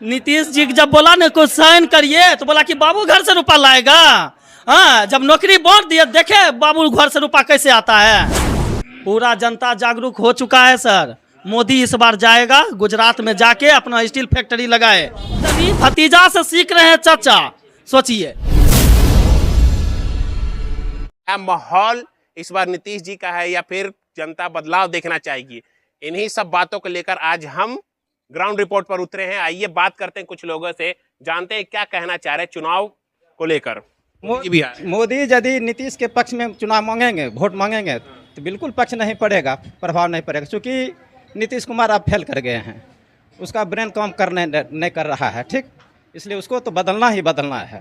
नीतीश जी जब बोला ना कुछ साइन करिए तो बोला कि बाबू घर से रुपया लाएगा। हाँ, जब नौकरी बांट दिए देखे बाबू घर से रुपया कैसे आता है। पूरा जनता जागरूक हो चुका है सर। मोदी इस बार जाएगा गुजरात में, जाके अपना स्टील फैक्ट्री लगाए। भतीजा से सीख रहे हैं चाचा, सोचिए। माहौल इस बार नीतीश जी का है या फिर जनता बदलाव देखना चाहेगी, इन्हीं सब बातों को लेकर आज हम ग्राउंड रिपोर्ट पर उतरे हैं। आइए बात करते हैं कुछ लोगों से, जानते हैं क्या कहना चाह रहे हैं चुनाव को लेकर। मोदी यदि नीतीश के पक्ष में चुनाव मांगेंगे, वोट मांगेंगे तो बिल्कुल पक्ष नहीं पड़ेगा, प्रभाव नहीं पड़ेगा, क्योंकि नीतीश कुमार अब फेल कर गए हैं। उसका ब्रेन काम नहीं कर रहा है, ठीक, इसलिए उसको तो बदलना ही बदलना है।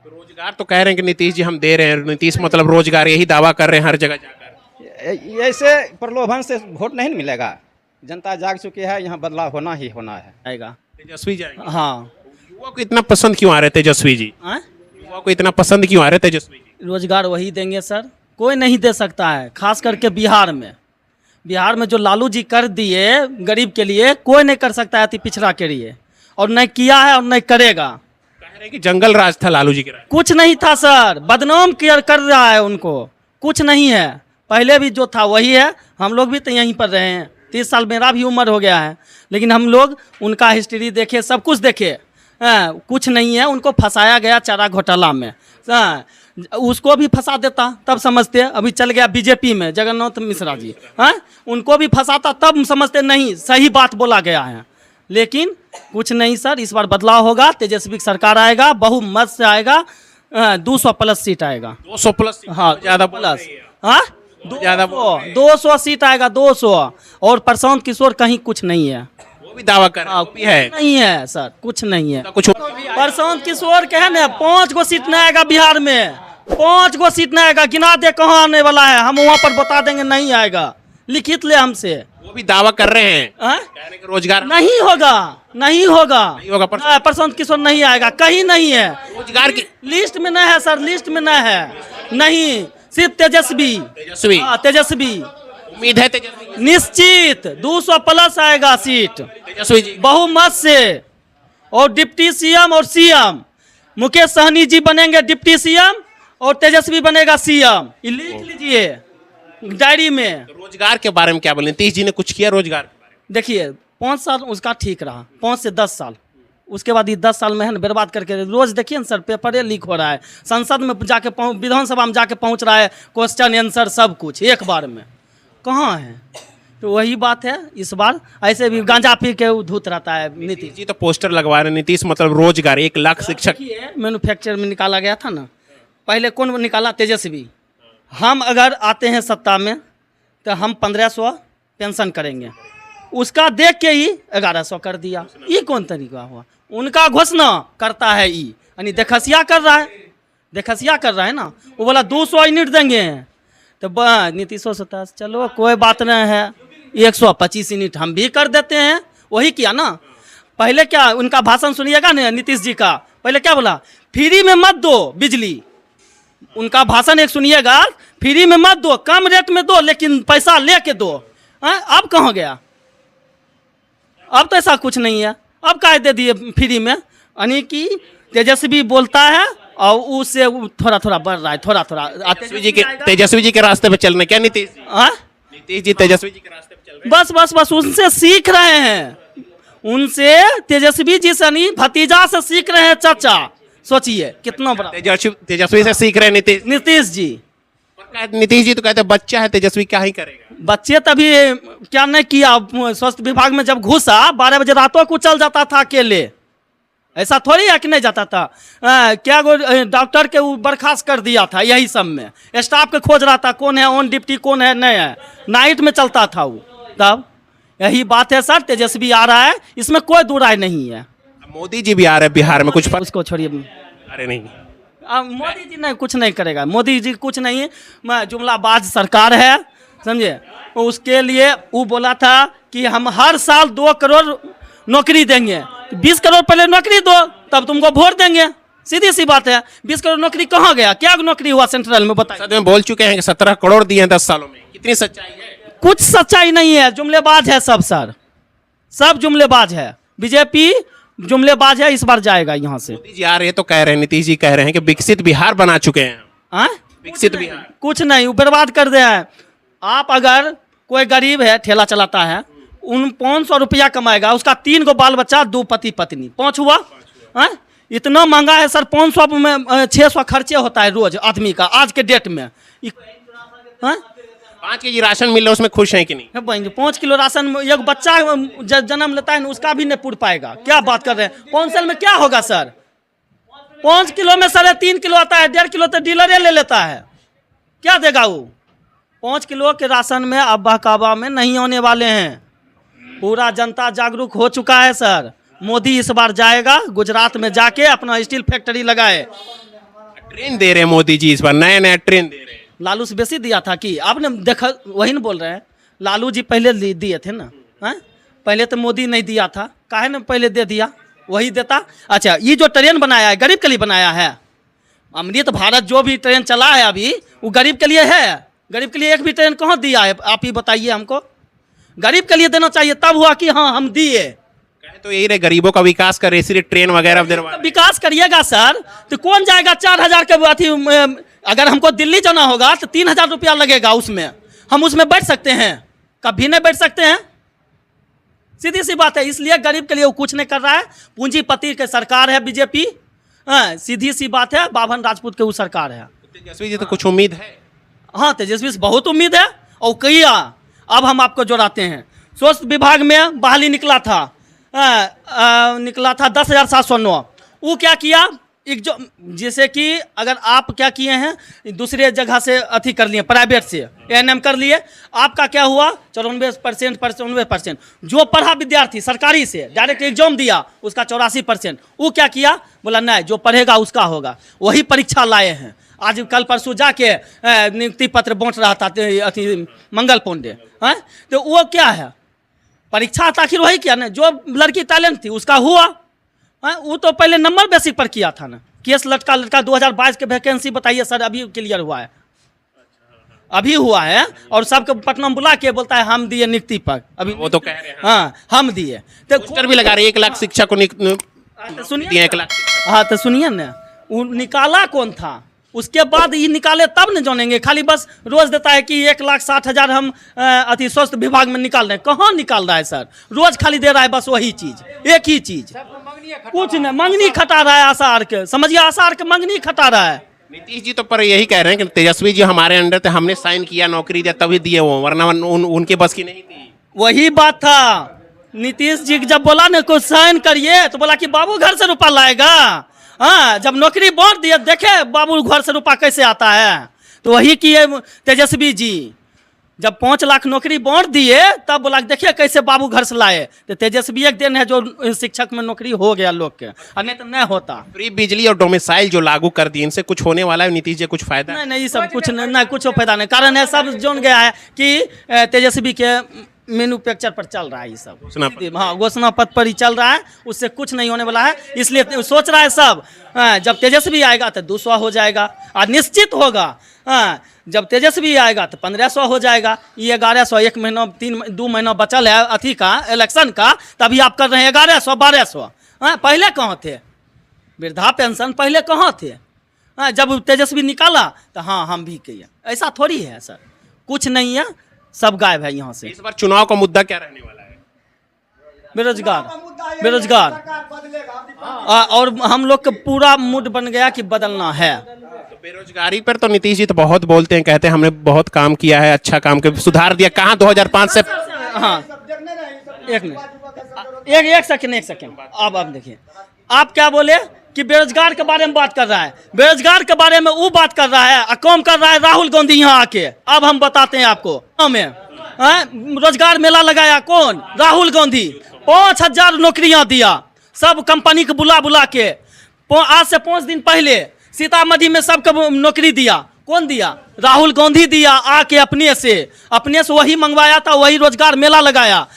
तो रोजगार तो कह रहे हैं कि नीतीश जी हम दे रहे हैं, नीतीश मतलब रोजगार, यही दावा कर रहे हैं हर जगह जाकर। ऐसे प्रलोभन से वोट नहीं मिलेगा। जनता जाग चुकी है, यहाँ बदलाव होना ही होना है। आएगा तेजस्वी जाएंगे। हाँ, युवा को इतना पसंद क्यों आ रहे तेजस्वी जी? युवा को इतना पसंद क्यों आ रहे तेजस्वी जी? रोजगार वही देंगे सर, कोई नहीं दे सकता है। खास करके बिहार में जो लालू जी कर दिए गरीब के लिए, कोई नहीं कर सकता है अति पिछड़ा के लिए, और नहीं किया है और नहीं करेगा। कह रहे हैं कि जंगल राज था लालू जी के राज। कुछ नहीं था सर, बदनाम कर रहा है उनको, कुछ नहीं है। पहले भी जो था वही है। हम लोग भी तो यहीं पर रहे हैं, 30 साल मेरा भी उम्र हो गया है, लेकिन हम लोग उनका हिस्ट्री देखे, सब कुछ देखे। कुछ नहीं है, उनको फंसाया गया चारा घोटाला में। उसको भी फंसा देता तब समझते। अभी चल गया बीजेपी में जगन्नाथ मिश्रा जी, उनको भी फंसाता तब समझते नहीं सही बात बोला गया है। लेकिन कुछ नहीं सर, इस बार बदलाव होगा, तेजस्वी सरकार आएगा, बहुमत से आएगा, 200 प्लस सीट आएगा। 200 प्लस? हाँ, ज्यादा प्लस। हाँ, 200 सीट आएगा, 200। और प्रशांत किशोर कहीं कुछ नहीं है, वो भी दावा कर रहा है। नहीं है सर, कुछ नहीं है। कुछ प्रशांत किशोर के है ना, 5 गो सीट नहीं आएगा बिहार में, 5 गो सीट नहीं आएगा। गिना दे कहाँ आने वाला है, हम वहाँ पर बता देंगे, नहीं आएगा, लिखित ले हमसे। वो भी दावा कर रहे हैं, कह रहे हैं कि रोजगार नहीं होगा, नहीं होगा। प्रशांत किशोर नहीं आएगा, कहीं नहीं है। रोजगार की लिस्ट में नहीं है सर, लिस्ट में नहीं है, नहीं, सिर्फ तेजस्वी। तेजस्वी उम्मीद है तेजस्वी निश्चित 200 प्लस आएगा सीट तेजस्वी जी बहुमत से। और डिप्टी सीएम और सीएम मुकेश सहनी जी बनेंगे डिप्टी सीएम और तेजस्वी बनेगा सीएम। लिख लीजिए डायरी में। तो रोजगार के बारे में क्या बोले? नीतीश जी ने कुछ किया रोजगार के बारे में? देखिए 5 साल उसका ठीक रहा, 5 से 10 साल, उसके बाद ये 10 साल में है ना बर्बाद करके। रोज देखिए ना सर, पेपर लीक हो रहा है, संसद में जाके विधानसभा में जाके पहुंच रहा है, क्वेश्चन आंसर सब कुछ एक बार में, कहाँ है? तो वही बात है, इस बार ऐसे भी गांजा पी के धूत रहता है नीतीश जी। तो पोस्टर लगवा रहे हैं नीतीश मतलब रोजगार, 1 लाख शिक्षक मैन्युफैक्चर में निकाला गया था ना, पहले कौन निकाला? तेजस्वी। हम अगर आते हैं सत्ता में तो हम 1500 पेंशन करेंगे, उसका देख के ही 1100 कर दिया। ये कौन तरीका हुआ? उनका घोषणा करता है ई, यानी देखसिया कर रहा है ना। वो बोला 200 यूनिट देंगे, तो नीतीशो सोचता चलो कोई बात नहीं है, 125 यूनिट हम भी कर देते हैं। वही किया ना। पहले क्या उनका भाषण सुनिएगा ना नीतीश जी का, पहले क्या बोला? फ्री में मत दो बिजली। उनका भाषण एक सुनिएगा, फ्री में मत दो, कम रेट में दो, लेकिन पैसा लेके दो। अब कहाँ गया? अब तो ऐसा कुछ नहीं है, अब क्या दे दिए फ्री में। यानी कि तेजस्वी बोलता है और उससे थोड़ा थोड़ा बढ़ रहा है, थोड़ा थोड़ा। तेजस्वी जी के रास्ते पे चल रहे क्या नीतीश जी? तेजस्वी जी के रास्ते पे चल रहे बस उनसे सीख रहे हैं, उनसे तेजस्वी जी से नहीं भतीजा से सीख रहे हैं चाचा। सोचिए कितना बड़ा। तेजस्वी से सीख रहे हैं नीतीश जी। नीतीश जी तो कहते हैं बच्चा है तेजस्वी, क्या ही करेगा? बच्चे तभी क्या नहीं किया, स्वास्थ्य विभाग में जब घुसा 12 बजे रातों को चल जाता था अकेले। ऐसा थोड़ी है कि नहीं जाता था। क्या डॉक्टर के बर्खास्त कर दिया था, यही सब में स्टाफ के खोज रहा था, कौन है ऑन ड्यूटी, कौन है नहीं है, नाइट में चलता था वो। तब यही बात है सर, तेजस्वी आ रहा है, इसमें कोई दो राय नहीं है। मोदी जी भी आ रहे हैं बिहार में, कुछ उसको छोड़िए। अरे नहीं, मोदी जी नहीं, कुछ नहीं करेगा मोदी जी, कुछ नहीं। जुमलाबाज सरकार है, समझे। उसके लिए वो बोला था कि हम हर साल 2 करोड़ नौकरी देंगे, 20 करोड़ पहले नौकरी दो, तब तुमको वोट देंगे। सीधी सी बात है। 20 करोड़ नौकरी कहाँ गया? क्या नौकरी हुआ सेंट्रल में? बताइए। बोल चुके हैं कि 17 करोड़ दिए हैं 10 सालों में, कितनी सच्चाई है? कुछ सच्चाई नहीं है, जुमलेबाज है सब सर, सब जुमलेबाज है। बीजेपी जुमलेबाज है, इस बार जाएगा यहाँ से। मोदी जी आ रहे हैं तो कह रहे हैं, नीतीश जी कह रहे हैं कि विकसित बिहार बना चुके हैं। हाँ, विकसित बिहार कुछ नहीं, वो बर्बाद कर दिया है। आप अगर कोई गरीब है, ठेला चलाता है, उन 500 रुपया कमाएगा, उसका 3 गो बाल बच्चा, 2 पति पत्नी, 5 हुआ। हाँ, इतना महंगा है सर, 500 में 600 खर्चे होता है रोज आदमी का आज के डेट में। हाँ, 5 केजी राशन मिल रहा है, उसमें खुश हैं कि नहीं? 5 किलो राशन में एक बच्चा जन्म लेता है ना, उसका भी नहीं पूर पाएगा। क्या बात कर रहे हैं? 5 साल में क्या होगा सर? 5 किलो में 3.5 किलो आता है, 1.5 किलो तो डीलर ले लेता है। क्या देगा वो? 5 किलो के राशन में अब बहकावा में नहीं होने वाले हैं। पूरा जनता जागरूक हो चुका है सर। मोदी इस बार जाएगा गुजरात में, जाके अपना स्टील फैक्ट्री लगाए। ट्रेन दे रहे हैं मोदी जी इस बार, नया नया ट्रेन दे रहे हैं। लालू से बेसी दिया था कि आपने देखा, वही ना बोल रहे हैं। लालू जी पहले दिए थे ना। हाँ, पहले तो मोदी नहीं दिया था, काहे ना पहले दे दिया, वही देता। अच्छा, ये जो ट्रेन बनाया है गरीब के लिए बनाया है। अमृत भारत जो भी ट्रेन चला है अभी, वो गरीब के लिए है। गरीब के लिए एक भी ट्रेन कहाँ दिया है? आप ही बताइए हमको। गरीब के लिए देना चाहिए, तब हुआ कि हाँ हम दिए। तो यही रहे, गरीबों का विकास करे, इसलिए ट्रेन वगैरह दिलवा। विकास करिएगा सर तो कौन जाएगा? 4,000 के अथी, अगर हमको दिल्ली जाना होगा तो 3,000 रुपया लगेगा, उसमें हम उसमें बैठ सकते हैं? कभी नहीं बैठ सकते हैं। सीधी सी बात है। इसलिए गरीब के लिए वो कुछ नहीं कर रहा है। पूंजीपति की सरकार है बीजेपी। हाँ, सीधी सी बात है, बाभन राजपूत के वो सरकार है। तेजस्वी जी तो कुछ उम्मीद है? हाँ, तेजस्वी से बहुत उम्मीद है। और किया, अब हम आपको जोड़ाते हैं। स्वास्थ्य विभाग में बहाली निकला था, निकला था 10,709। वो क्या किया, एक जो जैसे कि अगर आप क्या किए हैं, दूसरे जगह से अथी कर लिए, प्राइवेट से एएनएम कर लिए, आपका क्या हुआ 94%। जो पढ़ा विद्यार्थी सरकारी से डायरेक्ट एग्जाम दिया, उसका 84%। वो क्या किया, बोला नहीं, जो पढ़ेगा उसका होगा। वही परीक्षा लाए हैं। आज कल परसों जाके नियुक्ति पत्र बांट रहा था अथी मंगल पांडे। हाँ, तो वो क्या है, परीक्षा आखिर वही किया ना, जो लड़की टैलेंट थी उसका हुआ। हाँ, वो तो पहले नंबर बेसिक पर किया था ना। केस लटका 2022 के वैकेंसी बताइए सर, अभी क्लियर हुआ है, अभी हुआ है। और सबको पटना में बुला के बोलता है हम दिए नियुक्ति पर, अभी वो तो कह रहे हैं। हाँ, हम दिए। तो पोस्टर भी लगा रहे, 1 लाख शिक्षा को सुनिए, 1 लाख। हाँ तो सुनिए ना, वो निकाला कौन था, उसके बाद ये निकाले तब न जानेंगे। खाली बस रोज देता है कि 1,60,000 हम अति स्वास्थ्य विभाग में निकाल रहे हैं। कहाँ निकाल रहा है सर? रोज खाली दे रहा है बस वही चीज, एक ही चीज, कुछ नहीं। मंगनी खटा रहा है आसार के, समझिए, आसार के मंगनी खटा रहा है। नीतीश जी तो पर यही कह रहे हैं कि तेजस्वी जी हमारे अंडर थे, हमने साइन किया, नौकरी दिया तभी दिए वो, वरना उनके बस की नहीं थी। वही बात था। नीतीश जी जब बोला ना कुछ साइन करिए, तो बोला कि बाबू घर से रुपया लाएगा। हाँ, जब नौकरी बांट दिया, देखे बाबू घर से रुपया कैसे आता है। तो वही किए तेजस्वी जी, जब 5 लाख नौकरी बांट दिए, तब बोला देखिए कैसे बाबू घर से लाए। तो तेजस्वी एक दिन है जो शिक्षक में नौकरी हो गया लोग के, और नहीं तो नहीं होता। फ्री बिजली और डोमिसाइल जो लागू कर दी, इनसे कुछ होने वाला है? नीतीश जी कुछ फायदा? नहीं, ये सब कुछ नहीं, कुछ फायदा नहीं। कारण है सब जान गया है कि तेजस्वी के मैन्युफैक्चर पर चल रहा है ये सब। हाँ, घोषणा पत्र पर ही चल रहा है, उससे कुछ नहीं होने वाला है। इसलिए सोच रहा है सब, जब तेजस्वी आएगा तो 200 हो जाएगा, और निश्चित होगा। हाँ, जब तेजस्वी आएगा तो 1500 हो जाएगा। ये 1100, 1 महीना 2 महीना बचल है अथी का, इलेक्शन का, तभी आप कर रहे हैं 1100 1200। हाँ, पहले कहाँ थे? वृद्धा पेंशन पहले कहाँ थे? हाँ, जब तेजस्वी निकाला तो हाँ हम भी किए। ऐसा थोड़ी है सर, कुछ नहीं है, सब गायब है यहाँ से। इस बार चुनाव का मुद्दा क्या रहने वाला है? बेरोजगार। और हम लोग का पूरा मूड बन गया कि बदलना है। तो बेरोजगारी पर तो नीतीश जी तो बहुत बोलते हैं, कहते हैं हमने बहुत काम किया है, अच्छा काम के सुधार दिया। कहाँ 2005 से? हाँ, एक मिनट, एक सेकंड। अब देखिए, आप क्या बोले कि बेरोजगार के बारे में बात कर रहा है। बेरोजगार के बारे में वो बात कर रहा है, काम कर रहा है राहुल गांधी यहाँ आके। अब हम बताते हैं आपको। में रोजगार मेला लगाया कौन? राहुल गांधी। 5,000 नौकरियां दिया, सब कंपनी को बुला बुला के। आज से 5 दिन पहले सीतामढ़ी में सबको नौकरी दिया। कौन दिया? राहुल गांधी दिया, आके अपने से वही मंगवाया था, वही रोजगार मेला लगाया।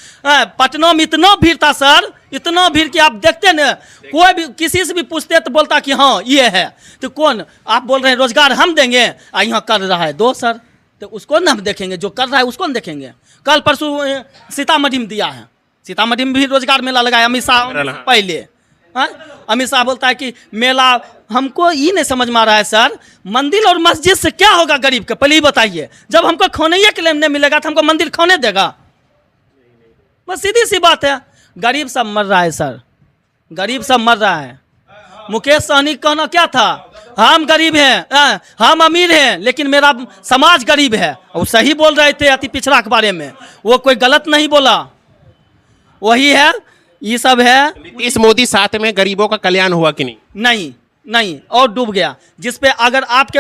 पटना में इतना भीड़ था सर, इतना भीड़ कि आप देखते न, कोई भी किसी से भी पूछते तो बोलता कि हाँ ये है। तो कौन? आप बोल रहे हैं रोजगार हम देंगे, यहाँ कर रहा है दो सर, तो उसको न हम देखेंगे, जो कर रहा है उसको न देखेंगे। कल परसों सीतामढ़ी में दिया है, सीतामढ़ी में भी रोजगार मेला लगाया अमित शाह पहले। हाँ? अमित शाह बोलता है कि मेला, हमको ये नहीं समझ में आ रहा है सर, मंदिर और मस्जिद से क्या होगा गरीब का, पहले ही बताइए। जब हमको खोने के लिए नहीं मिलेगा तो हमको मंदिर खोने देगा? बस सीधी सी बात है। गरीब सब मर रहा है सर, गरीब सब मर रहा है। मुकेश सहनी का कहना क्या था, हम गरीब हैं, हम अमीर हैं, लेकिन मेरा समाज गरीब है। वो सही बोल रहे थे अति पिछड़ा के बारे में, वो कोई गलत नहीं बोला। वही है, ये सब है। नीतीश मोदी साथ में गरीबों का कल्याण हुआ कि नहीं? नहीं नहीं, और डूब गया। जिसपे अगर आपके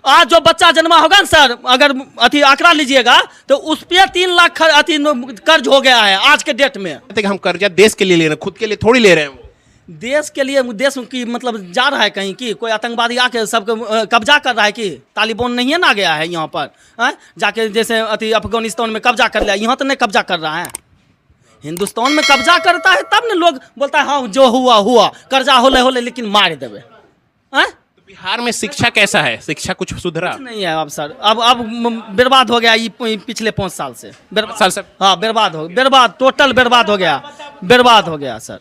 आज जो बच्चा जन्मा होगा ना सर, अगर अति आंकड़ा लीजिएगा तो उस पर 3 लाख अति कर्ज हो गया है आज के डेट में। हम कर्जा देश के लिए ले रहे हैं, खुद के लिए थोड़ी ले रहे हैं। देश के लिए, देश की मतलब जा रहा है कहीं की, कोई आतंकवादी आके सबको कब्जा कर रहा है कि तालिबान नहीं है ना गया है यहाँ पर, जाके जैसे अति अफगानिस्तान में कब्जा कर लिया, यहाँ तो नहीं कब्जा कर रहा है। हिंदुस्तान में कब्जा करता है तब ना लोग बोलता है हाँ जो हुआ हुआ, कर्जा होले लेकिन मार देवे। तो बिहार में शिक्षा कैसा है? शिक्षा कुछ सुधरा नहीं है अब सर, अब बर्बाद हो गया ये पिछले 5 साल से। साल से हाँ बर्बाद, टोटल बर्बाद हो गया सर।